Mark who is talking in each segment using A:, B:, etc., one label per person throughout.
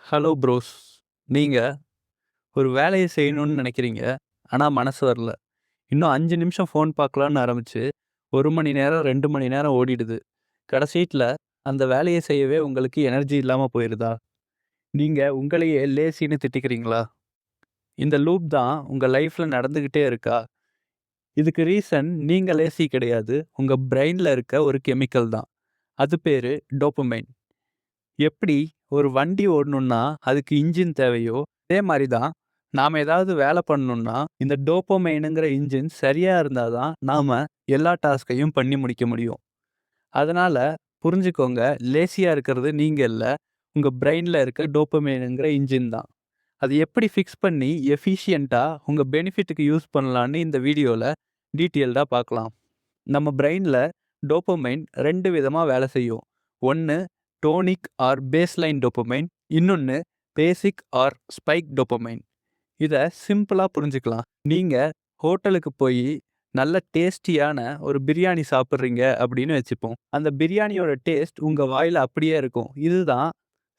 A: Hello pros. நீங்க ஒரு வேலைய செய்யணும்னு நெனைக்கிறீங்க. ஆனா மனசு வரல. இன்னும் 5 நிமிஷம் ஃபோன் பார்க்கலான்னு ஆரம்பிச்சு, 1 மணி நேரம், 2 மணி நேரம் ஓடிடுது. கடைசீட்ல அந்த வேலைய செய்யவே உங்களுக்கு எனர்ஜி இல்லாம போயிருதா? நீங்க உங்களையே லேசின்னு திட்டிக்கிறீங்களா? இந்த லூப் தான் உங்க லைஃப்ல நடந்துகிட்டே இருக்கா? இதுக்கு ரீசன் நீங்க லேசி கிடையாது. உங்க பிரெயின்ல இருக்க ஒரு கெமிக்கல் தான். அது பேரு டோபமைன். எப்படி ஒரு வண்டி ஓடணும்னா அதுக்கு இன்ஜின் தேவையோ, அதே மாரி தான் நாம ஏதாவது வேலை பண்ணணும்னா, இந்த டோபமைனுங்கிற இன்ஜின் சரியா இருந்தா தான் நாம எல்லா டாஸ்க்கையும் பண்ணி முடிக்க முடியும். அதனால புரிஞ்சுக்கோங்க, லேசியா இருக்கிறது நீங்க இல்ல. உங்க பிரெயின்ல இருக்க டோபமைனுங்கிற இன்ஜின் தான். அது எப்படி ஃபிக்ஸ் பண்ணி எஃபிஷியன்ட்டா உங்க பெனிஃபிட்டுக்கு யூஸ் பண்ணலான்னு இந்த வீடியோல டீட்டெயில்டா பார்க்கலாம். நம்ம பிரெயின்ல டோபமைன் 2 விதமா வேலை செய்யும். ஒன்னு டோனிக் ஆர் பேஸ்லைன் டோபமைன், இன்னொன்னு பேசிக் ஆர் ஸ்பைக் டோபமைன். இத சிம்பிளா புரிஞ்சுக்கலாம். நீங்க ஹோட்டலுக்கு போய் நல்ல டேஸ்டியான ஒரு பிரியாணி சாப்பிடுறீங்க அப்படின்னு வச்சுப்போம். அந்த பிரியாணியோட டேஸ்ட் உங்க வாயில அப்படியே இருக்கும். இதுதான்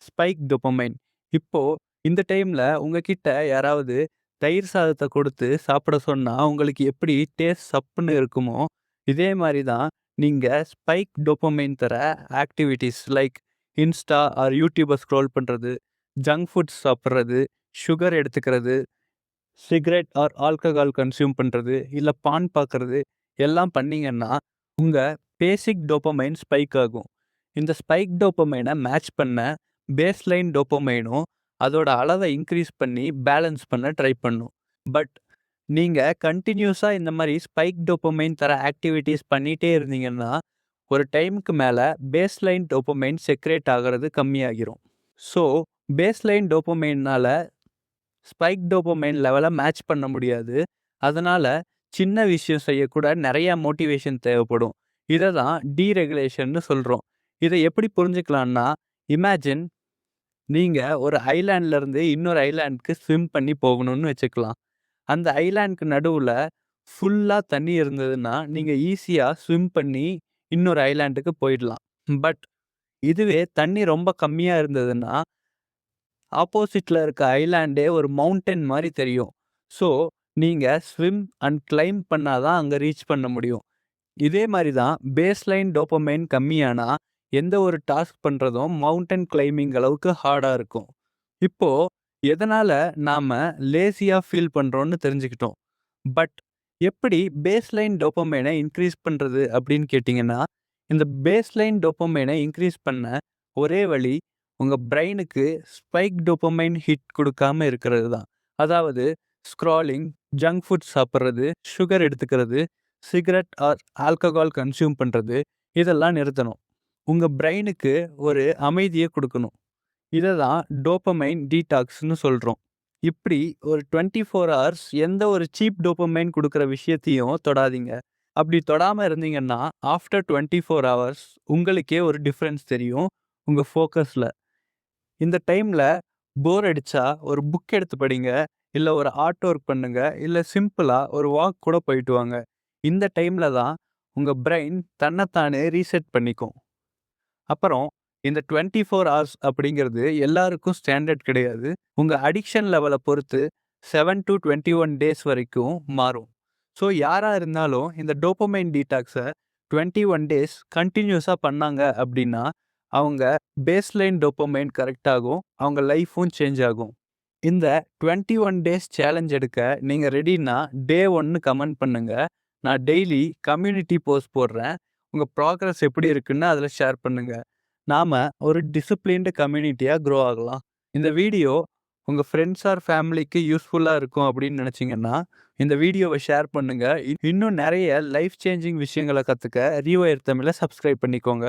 A: ஸ்பைக் டோபமைன். இப்போ இந்த டைம்ல உங்ககிட்ட யாராவது தயிர் சாதத்த கொடுத்து சாப்பிட சொன்னா உங்களுக்கு எப்படி டேஸ்ட் சப்புன்னு இருக்குமோ, இதே மாரி தான் நீங்க ஸ்பைக் டோபமைன் தர activities like insta or YouTube scroll பண்றது, ஜங்க் ஃபுட்ஸ் சாப்பிடுறது, சுகர் எடுத்துக்கிறது, சிகரெட் ஆர் ஆல்கஹால் கன்சியூம் பண்றது, இல்ல பான் பார்க்கறது எல்லாம் பண்ணீங்கன்னா, உங்க பேசிக் டோபமைன் ஸ்பைக் ஆகும். இந்த ஸ்பைக் டோபமைன மேட்ச் பண்ண பேஸ்லைன் டோபமைனும் அதோட அளவ இன்க்ரீஸ் பண்ணி பேலன்ஸ் பண்ண ட்ரை பண்ணும். பட் நீங்க கன்டினியூஸா இந்த மாரி ஸ்பைக் டோபமைன் தர ஆக்டிவிட்டீஸ் பண்ணிட்டே இருந்தீங்கன்னா, ஒரு டைமுக்கு மேல பேஸ்லைன் டோபமைன் செக்ரேட் ஆகுறது கம்மியாகிரும். ஸோ, பேஸ்லைன் டோபமைன்னால ஸ்பைக் டோபமைன் லெவல மேட்ச் பண்ண முடியாது. அதனால சின்ன விஷயம் செய்யக்கூட நெறைய மோட்டிவேஷன் தேவைப்படும். இத தான் டீரெகுலேஷன்னு சொல்றோம். இத எப்படி புரிஞ்சுக்கலான்னா, இமேஜின் நீங்க ஒரு ஐலேண்ட்ல இருந்து இன்னொரு ஐலேண்ட்க்கு ஸ்விம் பண்ணி போகணும்னு வச்சுக்கலாம். அந்த ஐலேண்ட்க்கு நடுவுல ஃபுல்லா தண்ணி இருந்ததுன்னா, நீங்க ஈஸியா ஸ்விம் பண்ணி இன்னொரு ஐலேண்டுக்கு போயிடலாம். பட் இதுவே தண்ணி ரொம்ப கம்மியா இருந்ததுன்னா, ஆப்போசிட்ல இருக்க ஐலேண்டே ஒரு மவுண்டன் மாரி தெரியும். ஸோ, நீங்க ஸ்விம் அண்ட் கிளைம்ப் பண்ணா தான் அங்க ரீச் பண்ண முடியும். இதே மாரி தான் பேஸ்லைன் டோபமைன் கம்மியானா, எந்த ஒரு டாஸ்க் பண்றதும் மவுண்டன் கிளைம்பிங் அளவுக்கு ஹார்டா இருக்கும். இப்போ எதனால நாம லேசியா ஃபீல் பண்றோம்னு தெரிஞ்சுக்கிட்டோம். பட் எப்படி பேஸ்லைன் டோபமைனை இன்க்ரீஸ் பண்றது அப்படின்னு கேட்டிங்கன்னா, இந்த பேஸ்லைன் டோபமைனை இன்க்ரீஸ் பண்ண ஒரே வழி உங்க பிரெயினுக்கு ஸ்பைக் டோபமைன் ஹிட் குடுக்காம இருக்கிறது தான். அதாவது ஸ்க்ராலிங், ஜங்க் ஃபுட் சாப்பிடுறது, சுகர் எடுத்துக்கிறது, சிகரெட் ஆர் ஆல்கஹால் கன்சியூம் பண்றது இதெல்லாம் நிறுத்தணும். உங்க பிரெயினுக்கு ஒரு அமைதிய குடுக்கணும். இத தான் டோபமைன் டீடாக்ஸ்ன்னு சொல்றோம். இப்படி ஒரு 24 ஹவர்ஸ் எந்த ஒரு சீப் டோபமைன் குடுக்குற விஷயத்தையும் தொடாதீங்க. அப்படி தொடாம இருந்தீங்கன்னா, ஆஃப்டர் 24 ஹவர்ஸ் உங்களுக்கே ஒரு டிஃபரன்ஸ் தெரியும் உங்க ஃபோக்கஸ்ல. இந்த டைம்ல போர் அடிச்சா ஒரு புக் எடுத்து படிங்க, இல்ல ஒரு ஆர்ட் ஒர்க் பண்ணுங்க, இல்ல சிம்பிளா ஒரு வாக் கூட போயிட்டு வாங்க. இந்த டைம்ல தான் உங்க பிரெயின் தன்னத்தானே ரீசெட் பண்ணிக்கும். அப்புறம் இந்த 24 ஹவர்ஸ் அப்படிங்கிறது எல்லாருக்கும் ஸ்டாண்டர்ட் கிடையாது. உங்க அடிக்ஷன் லெவல பொறுத்து 7 டூ 21 டேஸ் வரைக்கும் மாறும். ஸோ யாரா இருந்தாலும் இந்த டோபமைன் டீடாக்ஸ 21 டேஸ் கன்டினியூஸா பண்ணாங்க அப்படின்னா, அவங்க பேஸ்லைன் டோபமைன் கரெக்ட் ஆகும். அவங்க லைஃப்பும் சேஞ்ச் ஆகும். இந்த 21 டேஸ் சேலஞ்ச் எடுக்க நீங்க ரெடின்னா டே 1ன்னு கமெண்ட் பண்ணுங்க. நான் டெய்லி கம்யூனிட்டி போஸ்ட் போடுறேன். உங்க ப்ராக்ரஸ் எப்படி இருக்குன்னு அதில ஷேர் பண்ணுங்க. நாம ஒரு டிசிப்ளின்டு கம்யூனிட்டியா க்ரோ ஆகலாம். இந்த வீடியோ உங்க ஃப்ரெண்ட்ஸ் ஆர் ஃபேமிலிக்கு யூஸ்ஃபுல்லா இருக்கும் அப்படின்னு நினைச்சீங்கன்னா, இந்த வீடியோவ ஷேர் பண்ணுங்க. இன்னும் நெறைய லைஃப் சேஞ்சிங் விஷயங்கள கத்துக்க ரீவயர் தமிழ சப்ஸ்கிரைப் பண்ணிக்கோங்க.